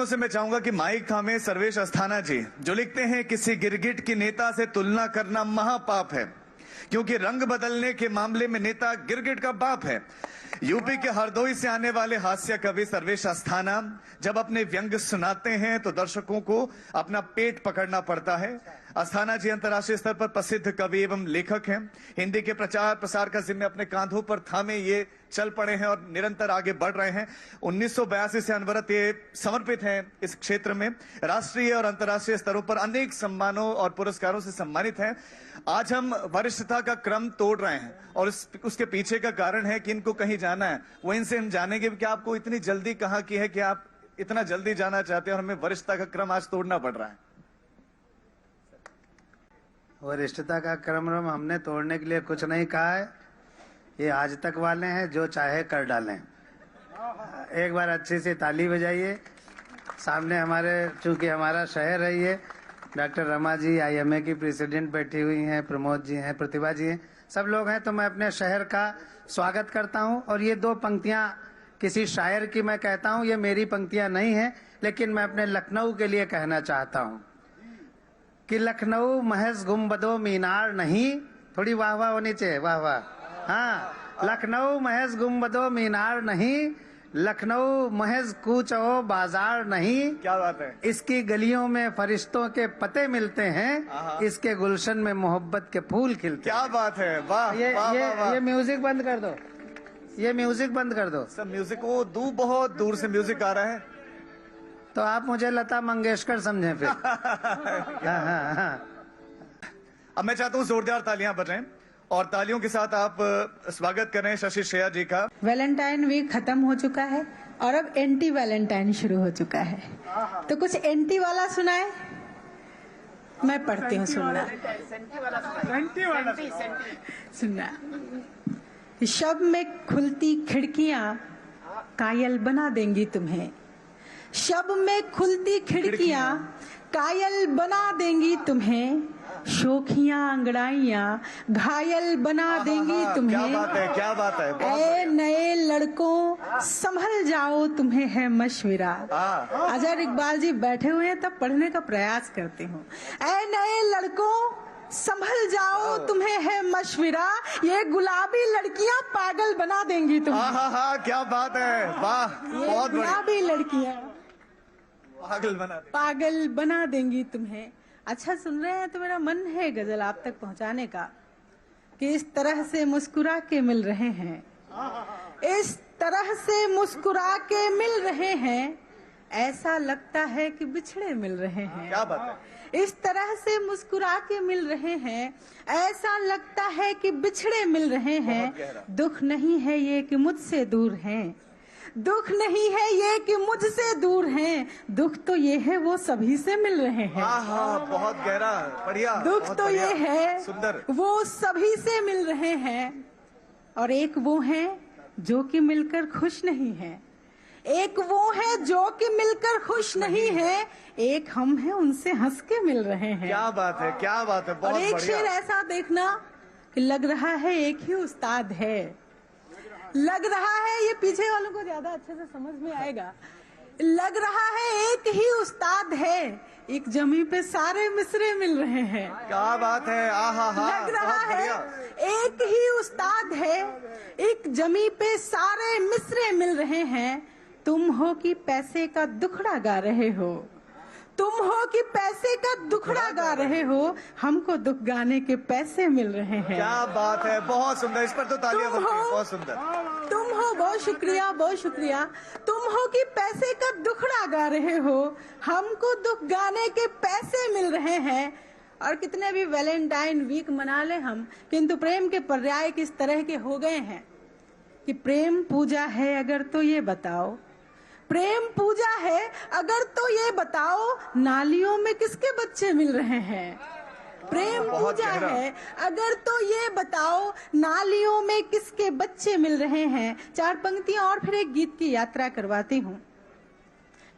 साथियों से मैं चाहूंगा कि माइक थामे सर्वेश अस्थाना जी, जो लिखते हैं किसी गिरगिट की नेता से तुलना करना महापाप है, क्योंकि रंग बदलने के मामले में नेता गिरगिट का बाप है। यूपी के हरदोई से आने वाले हास्य कवि सर्वेश अस्थाना जब अपने व्यंग सुनाते हैं तो दर्शकों को अपना पेट पकड़ना पड़ता है। अस्थाना जी अंतर्राष्ट्रीय स्तर पर प्रसिद्ध कवि एवं लेखक हैं। हिंदी के प्रचार प्रसार का जिम्मे अपने कांधों पर थामे ये चल पड़े हैं और निरंतर आगे बढ़ रहे हैं। 1982 से अनवरत ये समर्पित हैं इस क्षेत्र में। राष्ट्रीय और अंतर्राष्ट्रीय स्तरों पर अनेक सम्मानों और पुरस्कारों से सम्मानित हैं। आज हम वरिष्ठता का क्रम तोड़ रहे हैं और उसके पीछे का कारण है कि इनको कहीं जाना है। वो इनसे हम जानेंगे कि आपको इतनी जल्दी कहाँ की है कि आप इतना जल्दी जाना चाहते हैं और हमें वरिष्ठता का क्रम आज तोड़ना पड़ रहा है। वरिष्ठता का क्रम हमने तोड़ने के लिए कुछ नहीं कहा है। ये आज तक वाले हैं, जो चाहे कर डालें। एक बार अच्छी सी ताली बजाइए। सामने हमारे, चूंकि हमारा शहर है ये, डॉक्टर रमा जी IMA की प्रेसिडेंट बैठी हुई हैं, प्रमोद जी हैं, प्रतिभा जी हैं, सब लोग हैं। तो मैं अपने शहर का स्वागत करता हूं। और ये दो पंक्तियां किसी शायर की मैं कहता हूं, ये मेरी पंक्तियां नहीं है, लेकिन मैं अपने लखनऊ के लिए कहना चाहता हूं कि लखनऊ महज गुंबदो मीनार नहीं। थोड़ी वाह वाह होनी चाहिए, वाह वाह। हाँ, लखनऊ महज गुंबदो मीनार नहीं, लखनऊ महज कूचो बाजार नहीं। क्या बात है। इसकी गलियों में फरिश्तों के पते मिलते हैं, इसके गुलशन में मोहब्बत के फूल खिलते हैं। क्या बात है, वाह। ये म्यूजिक बंद कर दो, ये म्यूजिक बंद कर दो। सब म्यूजिक, वो बहुत दूर से म्यूजिक आ रहा है, तो आप मुझे लता मंगेशकर समझें फिर। हाँ। अब मैं चाहता हूँ जोरदार तालियां बजाएं और तालियों के साथ आप स्वागत करें शशि श्रेया जी का। वैलेंटाइन वीक खत्म हो चुका है और अब एंटी वैलेंटाइन शुरू हो चुका है, तो कुछ एंटी वाला सुनाए। मैं पढ़ती हूँ, सुनना। शब में खुलती खिड़कियां कायल बना देंगी तुम्हें, शब में खुलती खिड़कियां कायल बना देंगी तुम्हें, शोखियां अंगड़ाइयां घायल बना देंगी तुम्हें। क्या बात है, क्या बात है। ऐ नए लड़कों संभल जाओ, तुम्हें है मशविरा। अजहर इकबाल जी बैठे हुए हैं, तब पढ़ने का प्रयास करती हूँ। ऐ नए लड़कों संभल जाओ, तुम्हें है मशविरा, ये गुलाबी लड़कियां पागल बना देंगी तुम्हें। हाँ, क्या बात है, वाह। बहुत गुलाबी लड़कियां पागल बना देंगी तुम्हें। अच्छा सुन रहे हैं तो मेरा मन है गजल आप तक पहुंचाने का कि इस तरह से मुस्कुरा के मिल रहे हैं, इस तरह से मुस्कुरा के मिल रहे हैं, ऐसा लगता है कि बिछड़े मिल रहे हैं। क्या बात है। इस तरह से मुस्कुरा के मिल रहे हैं, ऐसा लगता है कि बिछड़े मिल रहे हैं। दुख नहीं है ये कि मुझसे दूर हैं, दुख नहीं है ये कि मुझसे दूर हैं, दुख तो ये है वो सभी से मिल रहे हैं। हाँ, बहुत गहरा, बढ़िया। दुख तो ये है सुंदर, वो सभी से मिल रहे हैं। और एक वो है जो कि मिलकर खुश नहीं है, एक वो है जो कि मिलकर खुश नहीं है, एक हम हैं उनसे हंस के मिल रहे हैं। क्या बात है, क्या बात है, बहुत और एक बढ़िया। शेर ऐसा देखना कि लग रहा है एक ही उस्ताद है, लग रहा है, ये पीछे वालों को ज्यादा अच्छे से समझ में आएगा। लग रहा है एक ही उस्ताद है, एक जमी पे सारे मिसरे मिल रहे हैं। क्या बात है, लग रहा है एक ही उस्ताद है, एक जमी पे सारे मिसरे मिल रहे हैं। तुम हो कि पैसे का दुखड़ा गा रहे हो, तुम हो कि पैसे का दुखड़ा गा रहे हो, हमको दुख गाने के पैसे मिल रहे हैं। क्या बात है, बहुत सुंदर। इस पर तो तालियां बनती हैं, बहुत सुंदर। तुम हो, बहुत शुक्रिया, बहुत शुक्रिया। तुम हो कि पैसे का दुखड़ा गा रहे हो, हमको दुख गाने के पैसे मिल रहे हैं। और कितने भी वैलेंटाइन वीक मना ले हम, किंतु प्रेम के पर्याय किस तरह के हो गए हैं कि प्रेम पूजा है अगर तो ये बताओ, प्रेम पूजा है अगर तो ये बताओ, नालियों में किसके बच्चे मिल रहे हैं। प्रेम पूजा है अगर तो ये बताओ, नालियों में किसके बच्चे मिल रहे हैं। चार पंक्तियां और फिर एक गीत की यात्रा करवाती हूँ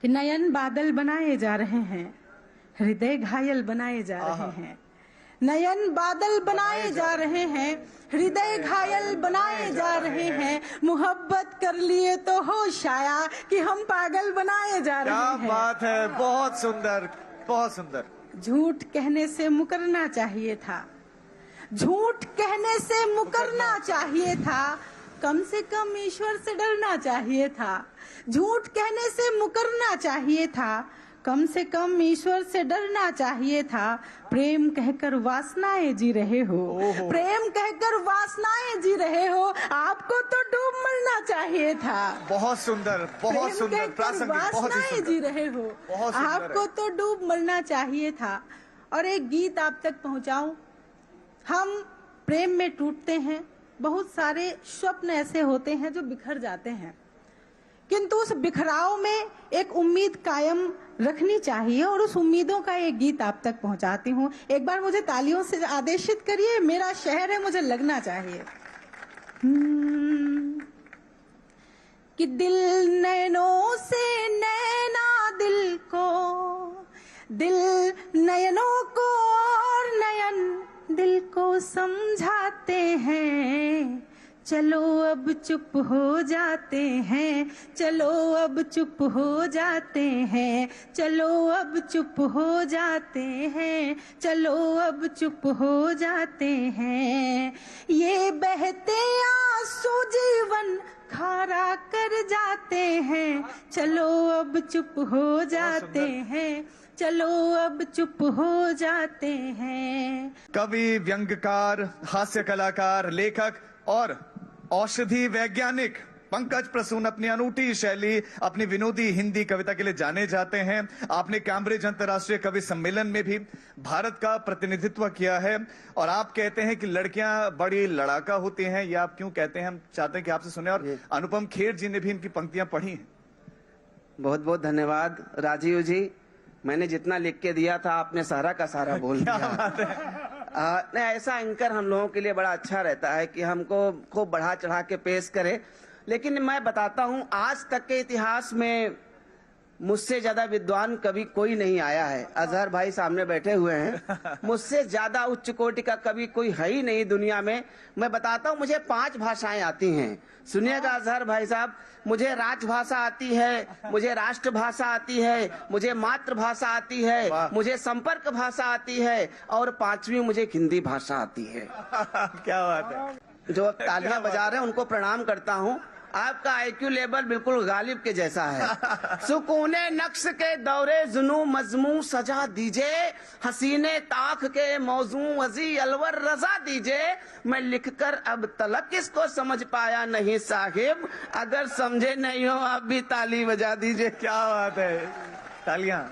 कि नयन बादल बनाए जा रहे हैं, हृदय घायल बनाए जा रहे हैं, नयन बादल बनाए जा रहे हैं, हृदय घायल बनाए जा रहे रहे हैं, मोहब्बत कर लिए तो होश आया कि हम पागल बनाए जा रहे क्या हैं। बात है, बहुत सुंदर, बहुत सुंदर। झूठ कहने से मुकरना चाहिए था, झूठ कहने से मुकरना चाहिए था, कम से कम ईश्वर से डरना चाहिए था। झूठ कहने से मुकरना चाहिए था, कम से कम ईश्वर से डरना चाहिए था। प्रेम कहकर वासनाएं जी रहे हो, प्रेम कहकर वासनाएं जी रहे हो, आपको तो डूब मरना चाहिए था। बहुत सुंदर, बहुत सुंदर, प्रासंगिक, बहुत ही वासनाएं सुंदर। जी रहे हो, बहुत सुंदर है। आपको तो डूब मरना चाहिए था। और एक गीत आप तक पहुंचाऊं। हम प्रेम में टूटते हैं, बहुत सारे स्वप्न ऐसे होते हैं जो बिखर जाते हैं, किंतु उस बिखराव में एक उम्मीद कायम रखनी चाहिए, और उस उम्मीदों का एक गीत आप तक पहुंचाती हूँ। एक बार मुझे तालियों से आदेशित करिए, मेरा शहर है, मुझे लगना चाहिए। कि दिल नयनों से नैना दिल को, दिल नयनों को और नयन दिल को समझाते हैं। चलो अब चुप हो जाते हैं, चलो अब चुप हो जाते हैं, चलो अब चुप हो जाते हैं, चलो अब चुप हो जाते हैं। ये बहते आंसू जीवन खारा कर जाते हैं, चलो अब चुप हो जाते हैं, चलो अब चुप हो जाते हैं। कवि, व्यंग्यकार, हास्य कलाकार, लेखक और औषधि वैज्ञानिक पंकज प्रसून अपनी अनूठी शैली, अपनी विनोदी हिंदी कविता के लिए जाने जाते हैं। आपने कैम्ब्रिज अंतर्राष्ट्रीय कवि सम्मेलन में भी भारत का प्रतिनिधित्व किया है, और आप कहते हैं कि लड़कियां बड़ी लड़ाका होती हैं। ये आप क्यों कहते हैं, हम चाहते हैं कि आपसे सुने। और अनुपम खेर जी ने भी इनकी पंक्तियां पढ़ी हैं। बहुत बहुत धन्यवाद राजीव जी। मैंने जितना लिख के दिया था आपने सारा का सारा बोल दिया। नहीं, ऐसा एंकर हम लोगों के लिए बड़ा अच्छा रहता है कि हमको खूब बढ़ा चढ़ा के पेश करे। लेकिन मैं बताता हूँ, आज तक के इतिहास में मुझसे ज्यादा विद्वान कवि कोई नहीं आया है। अजहर भाई सामने बैठे हुए हैं, मुझसे ज्यादा उच्च कोटि का कवि कोई है ही नहीं दुनिया में। मैं बताता हूँ, मुझे 5 भाषाएं आती हैं। सुनिएगा अजहर भाई साहब, मुझे राजभाषा आती है, मुझे राष्ट्रभाषा आती है, मुझे मातृभाषा आती है, मुझे संपर्क भाषा आती है, और 5वीं मुझे हिंदी भाषा आती है। क्या बात है। जो तालियां बजा रहे हैं उनको प्रणाम करता हूँ। आपका आईक्यू लेवल बिल्कुल गालिब के जैसा है। सुकूने नक्श के दौरे जुनू मजमू सजा दीजिए, हसीने ताख के मौजू वजी अलवर रजा दीजिए। मैं लिखकर अब तलक किसको समझ पाया नहीं साहिब, अगर समझे नहीं हो आप भी ताली बजा दीजिए। क्या बात है, तालियां,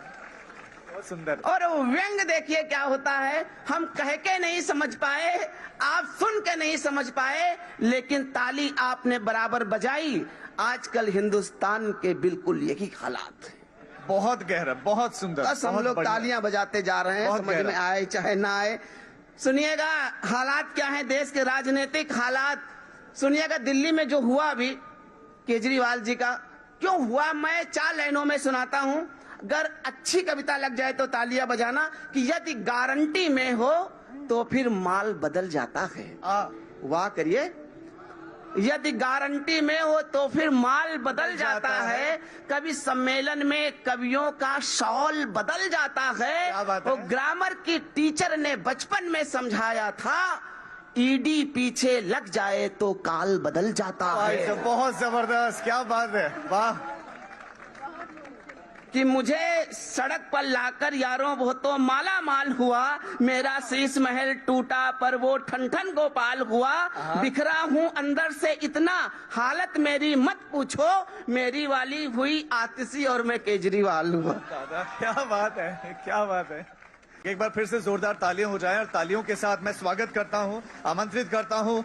बहुत सुंदर। और व्यंग देखिए क्या होता है, हम कह के नहीं समझ पाए, आप सुन के नहीं समझ पाए, लेकिन ताली आपने बराबर बजाई। आजकल हिंदुस्तान के बिल्कुल यही हालात है। बहुत गहरा, बहुत सुंदर। बस हम लोग तालियां बजाते जा रहे हैं, समझ में आए चाहे ना आए। सुनिएगा हालात क्या है, देश के राजनीतिक हालात सुनिएगा। दिल्ली में जो हुआ अभी केजरीवाल जी का, क्यों हुआ, मैं 4 लाइनों में सुनाता हूँ। अगर अच्छी कविता लग जाए तो तालियां बजाना। कि यदि गारंटी में हो तो फिर माल बदल जाता है। वाह करिए। यदि गारंटी में हो तो फिर माल बदल जाता है। कवि सम्मेलन में कवियों का शॉल बदल जाता है। वो ग्रामर की टीचर ने बचपन में समझाया था, ईडी पीछे लग जाए तो काल बदल जाता है। बहुत जबरदस्त, क्या बात है, वाह। कि मुझे सड़क पर लाकर यारों वो तो माला माल हुआ, मेरा शीश महल टूटा पर वो ठन ठन गोपाल हुआ। बिखरा हूँ अंदर से इतना, हालत मेरी मत पूछो, मेरी वाली हुई आतिशी और मैं केजरीवाल हुआ। क्या बात है, क्या बात है। एक बार फिर से जोरदार तालियां हो जाएं, और तालियों के साथ मैं स्वागत करता हूं, आमंत्रित करता हूं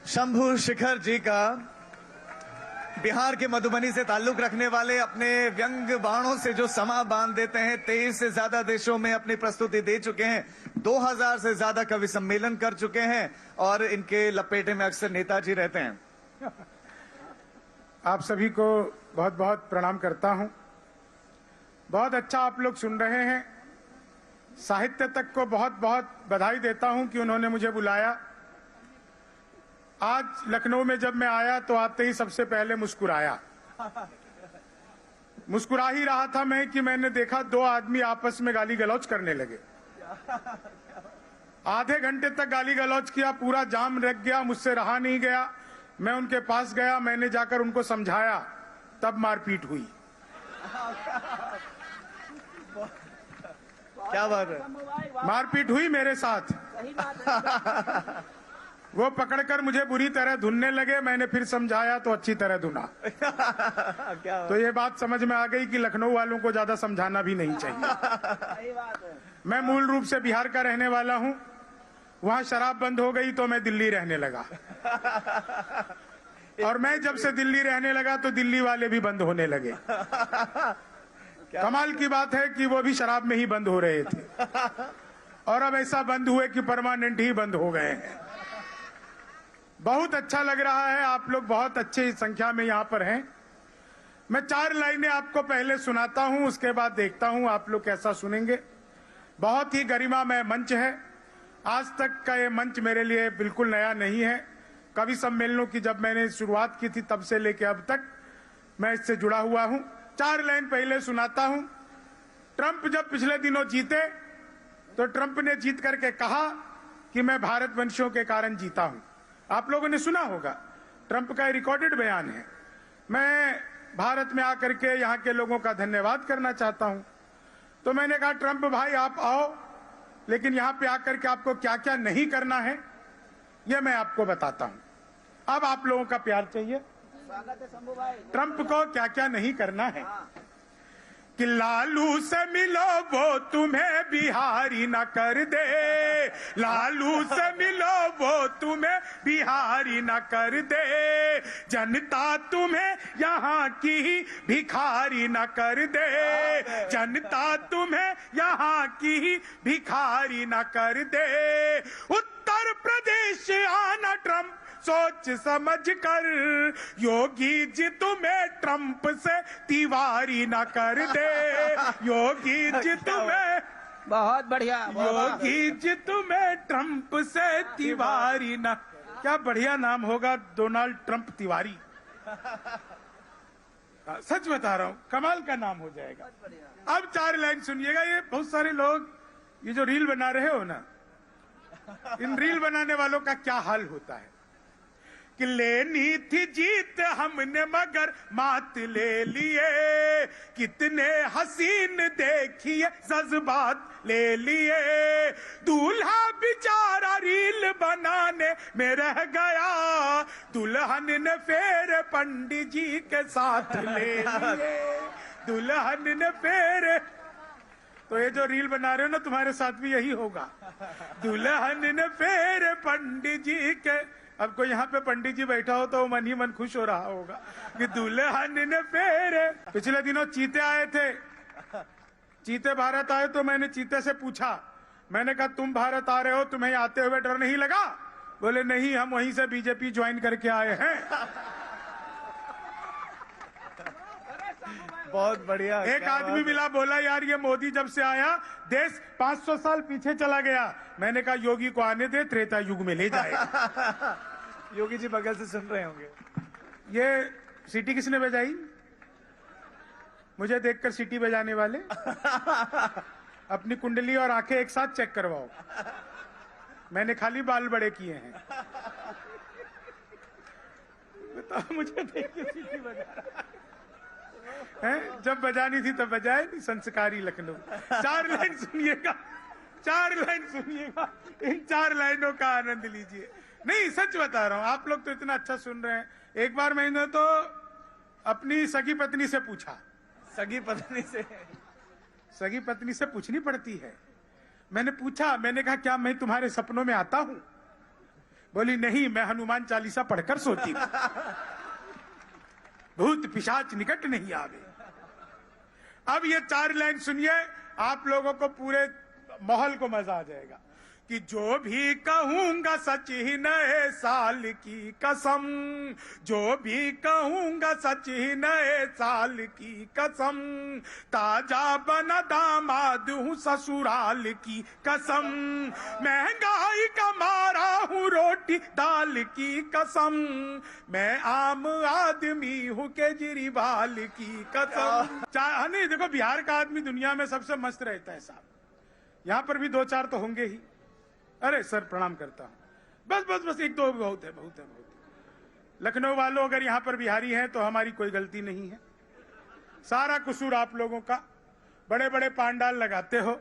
शंभू शिखर जी का। बिहार के मधुबनी से ताल्लुक रखने वाले, अपने व्यंग बाणों से जो समा बांध देते हैं, 23 से ज्यादा देशों में अपनी प्रस्तुति दे चुके हैं, 2000 से ज्यादा कवि सम्मेलन कर चुके हैं, और इनके लपेटे में अक्सर नेताजी रहते हैं। आप सभी को बहुत बहुत प्रणाम करता हूं। बहुत अच्छा आप लोग सुन रहे हैं। साहित्य तक को बहुत बहुत बधाई देता हूं कि उन्होंने मुझे बुलाया। आज लखनऊ में जब मैं आया तो आते ही सबसे पहले मुस्कुराया। मुस्कुरा ही रहा था मैं कि मैंने देखा दो आदमी आपस में गाली गलौज करने लगे। आधे घंटे तक गाली गलौज किया, पूरा जाम रख गया, मुझसे रहा नहीं गया। मैं उनके पास गया, मैंने जाकर उनको समझाया, तब मारपीट हुई। क्या बात है, मारपीट हुई मेरे साथ। वो पकड़कर मुझे बुरी तरह धुनने लगे, मैंने फिर समझाया तो अच्छी तरह धुना। क्या तो ये बात समझ में आ गई कि लखनऊ वालों को ज्यादा समझाना भी नहीं चाहिए। मैं मूल रूप से बिहार का रहने वाला हूँ। वहां शराब बंद हो गई तो मैं दिल्ली रहने लगा, और मैं जब से दिल्ली रहने लगा तो दिल्ली वाले भी बंद होने लगे। कमाल की बात है कि वो भी शराब में ही बंद हो रहे थे, और अब ऐसा बंद हुए कि परमानेंट ही बंद हो गए हैं। बहुत अच्छा लग रहा है, आप लोग बहुत अच्छी संख्या में यहाँ पर हैं। मैं 4 लाइनें आपको पहले सुनाता हूँ, उसके बाद देखता हूँ आप लोग कैसा सुनेंगे। बहुत ही गरिमामय मंच है। आज तक का ये मंच मेरे लिए बिल्कुल नया नहीं है। कवि सम्मेलनों की जब मैंने शुरुआत की थी तब से लेके अब तक मैं इससे जुड़ा हुआ हूँ। 4 लाइन पहले सुनाता हूँ। ट्रंप जब पिछले दिनों जीते तो ट्रंप ने जीत करके कहा कि मैं भारतवंशियों के कारण जीता हूँ। आप लोगों ने सुना होगा, ट्रंप का रिकॉर्डेड बयान है। मैं भारत में आकर के यहाँ के लोगों का धन्यवाद करना चाहता हूँ। तो मैंने कहा, ट्रंप भाई आप आओ, लेकिन यहाँ पे आकर के आपको क्या क्या नहीं करना है ये मैं आपको बताता हूँ। अब आप लोगों का प्यार चाहिए। ट्रंप को क्या क्या नहीं करना है कि लालू से मिलो वो तुम्हें बिहारी न कर दे, लालू से मिलो वो तुम्हें बिहारी न कर दे, जनता तुम्हें यहाँ की भिखारी न कर दे, जनता तुम्हें यहाँ की भिखारी न कर दे। उत्तर प्रदेश आना ट्रंप सोच समझ कर, योगी जी तुम्हें ट्रंप से तिवारी ना कर दे, योगी जी तुम्हें बहुत बढ़िया, योगी जी तुम्हें ट्रंप से तिवारी ना। क्या बढ़िया नाम होगा, डोनाल्ड ट्रंप तिवारी। सच बता रहा हूँ, कमाल का नाम हो जाएगा। अब 4 लाइन सुनिएगा। ये बहुत सारे लोग ये जो रील बना रहे हो ना, इन रील बनाने वालों का क्या हाल होता है कि लेनी थी जीत हमने मगर मात ले लिए, कितने हसीन देखिए जज्बात ले लिए, दूल्हा बेचारा रील बनाने में रह गया, दुल्हन ने फेर पंडित जी के साथ ले लिए, दुल्हन ने फेर। तो ये जो रील बना रहे हो ना, तुम्हारे साथ भी यही होगा। दुल्हन ने फेर पंडित जी के। अब कोई यहाँ पे पंडित जी बैठा हो तो मन ही मन खुश हो रहा होगा कि दुल्हन ने फेरे। पिछले दिनों चीते आए थे, चीते भारत आए तो मैंने चीते से पूछा, मैंने कहा तुम भारत आ रहे हो, तुम्हें आते हुए डर नहीं लगा? बोले नहीं, हम वहीं से बीजेपी ज्वाइन करके आए हैं। बहुत बढ़िया। एक आदमी मिला, बोला यार ये मोदी जब से आया देश 500 साल पीछे चला गया। मैंने कहा योगी को आने दे, त्रेता युग में ले जाएगा। योगी जी बगल से सुन रहे होंगे। ये सीटी किसने बजाई? मुझे देखकर सीटी बजाने वाले अपनी कुंडली और आंखें एक साथ चेक करवाओ। मैंने खाली बाल बड़े किए हैं। बताओ, मुझे देख के सीटी बजा रहा है। जब बजानी थी तब बजाए नहीं। संस्कारी लखनऊ। 4 लाइन सुनिएगा, 4 लाइन सुनिएगा, इन 4 लाइनों का आनंद लीजिए। नहीं, सच बता रहा हूँ, आप लोग तो इतना अच्छा सुन रहे हैं। एक बार मैंने तो अपनी सगी पत्नी से पूछा। सगी पत्नी से? सगी पत्नी से पूछनी पड़ती है। मैंने पूछा, मैंने कहा क्या मैं तुम्हारे सपनों में आता हूँ? बोली नहीं, मैं हनुमान चालीसा पढ़कर सोती हूँ, भूत पिशाच निकट नहीं आवे। अब ये 4 लाइन सुनिए, आप लोगों को पूरे माहौल को मजा आ जाएगा। कि जो भी कहूंगा सच ही नए साल की कसम, जो भी कहूंगा सच ही नए साल की कसम, ताजा बना दामाद हूँ ससुराल की कसम, महंगाई का मारा हूँ रोटी दाल की कसम, मैं आम आदमी हूँ केजरीवाल की कसम। नहीं देखो, बिहार का आदमी दुनिया में सबसे मस्त रहता है साहब, यहाँ पर भी 2-4 तो होंगे ही। अरे सर प्रणाम करता हूं, बस बस बस 1-2 बहुत है, बहुत है, बहुत है। लखनऊ वालों अगर यहाँ पर बिहारी हैं तो हमारी कोई गलती नहीं है, सारा कसूर आप लोगों का। बड़े बड़े पांडाल लगाते हो,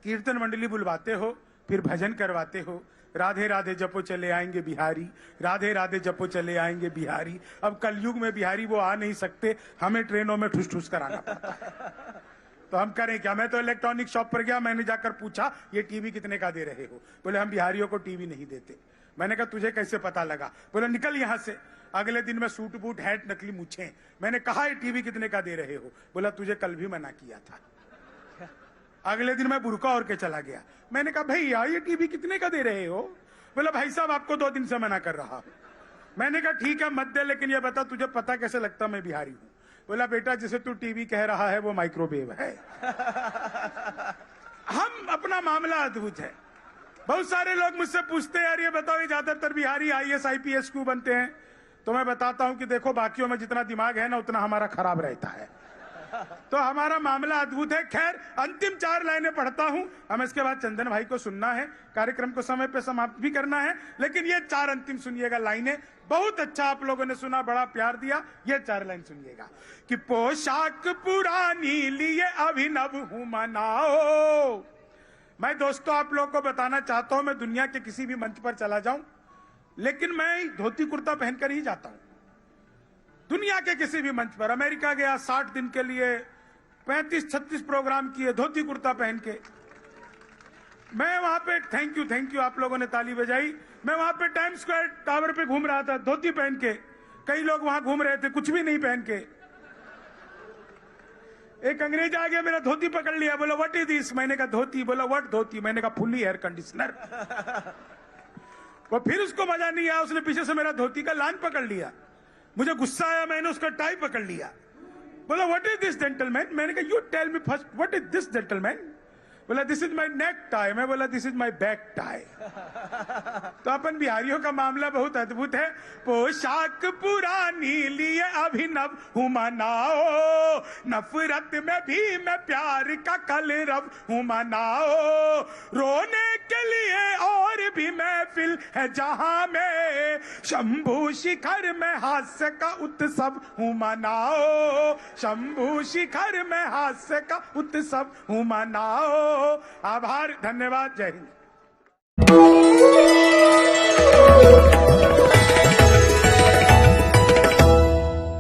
कीर्तन मंडली बुलवाते हो, फिर भजन करवाते हो, राधे राधे जपो चले आएंगे बिहारी, राधे राधे जपो चले आएंगे बिहारी। अब कलयुग में बिहारी वो आ नहीं सकते, हमें ट्रेनों में ठुस ठुस कराना पड़ता है, तो हम करें क्या। मैं तो इलेक्ट्रॉनिक शॉप पर गया, मैंने जाकर पूछा ये टीवी कितने का दे रहे हो? बोले हम बिहारियों को टीवी नहीं देते। मैंने कहा तुझे कैसे पता लगा? बोले निकल यहाँ से। अगले दिन में सूट बूट हैट नकली मूछें। मैंने कहा ये टीवी कितने का दे रहे हो? बोला तुझे कल भी मना किया था। अगले दिन मैं बुरका ओढ़ के चला गया। मैंने कहा भैया ये टीवी कितने का दे रहे हो? बोला भाई साहब आपको 2 दिन से मना कर रहा हूं। मैंने कहा ठीक है मत दे, लेकिन ये बता तुझे पता कैसे लगता मैं बिहारी हूं? बोला बेटा जिसे तू टीवी कह रहा है वो माइक्रोवेव है। हम अपना मामला अद्भुत है। बहुत सारे लोग मुझसे पूछते हैं यार ये बताओ ये ज्यादातर बिहारी IAS IPS क्यों बनते हैं? तो मैं बताता हूं कि देखो बाकियों में जितना दिमाग है ना उतना हमारा खराब रहता है, तो हमारा मामला अद्भुत है। खैर अंतिम 4 लाइनें पढ़ता हूं, हमें इसके बाद चंदन भाई को सुनना है, कार्यक्रम को समय पे समाप्त भी करना है, लेकिन ये 4 अंतिम सुनिएगा लाइनें। बहुत अच्छा आप लोगों ने सुना, बड़ा प्यार दिया। ये 4 लाइन सुनिएगा कि पोशाक पुरानी लिए अभिनव हूं मनाओ। मैं दोस्तों आप लोगों को बताना चाहता हूं, मैं दुनिया के किसी भी मंच पर चला जाऊं, लेकिन मैं धोती कुर्ता पहनकर ही जाता हूं। दुनिया के किसी भी मंच पर, अमेरिका गया 60 दिन के लिए, 35-36 प्रोग्राम किए धोती कुर्ता पहन के। मैं वहां पे थैंक यू आप लोगों ने ताली बजाई। मैं वहां पे टाइम स्क्वायर टावर पे घूम रहा था धोती पहन के, कई लोग वहां घूम रहे थे कुछ भी नहीं पहन के। एक अंग्रेज आ गया, मेरा धोती पकड़ लिया, बोला व्हाट इज दिस? मैंने कहा धोती। बोला व्हाट धोती? मैंने कहा फुल्ली एयर कंडीशनर। वो फिर उसको मजा नहीं आया, उसने पीछे से मेरा धोती का लान पकड़ लिया। मुझे गुस्सा आया, मैंने उसका टाई पकड़ लिया। बोला व्हाट इज दिस जेंटलमैन? मैंने कहा you tell me first what is this gentleman? बोला this is my neck tie. मैं बोला this is my back tie. तो अपन बिहारियों का मामला बहुत अद्भुत है। पोशाक पुरानी लिए अभिनव हूं मनाओ, नफरत में भी मैं प्यार का कलरव हूं मनाओ, रोने के लिए और भी महफिल है जहां में, शंभू शिखर में हास्य का उत्सव हूं मनाओ, शंभू शिखर में हास्य का उत्सव हूं मनाओ। आभार, धन्यवाद, जय हिंद।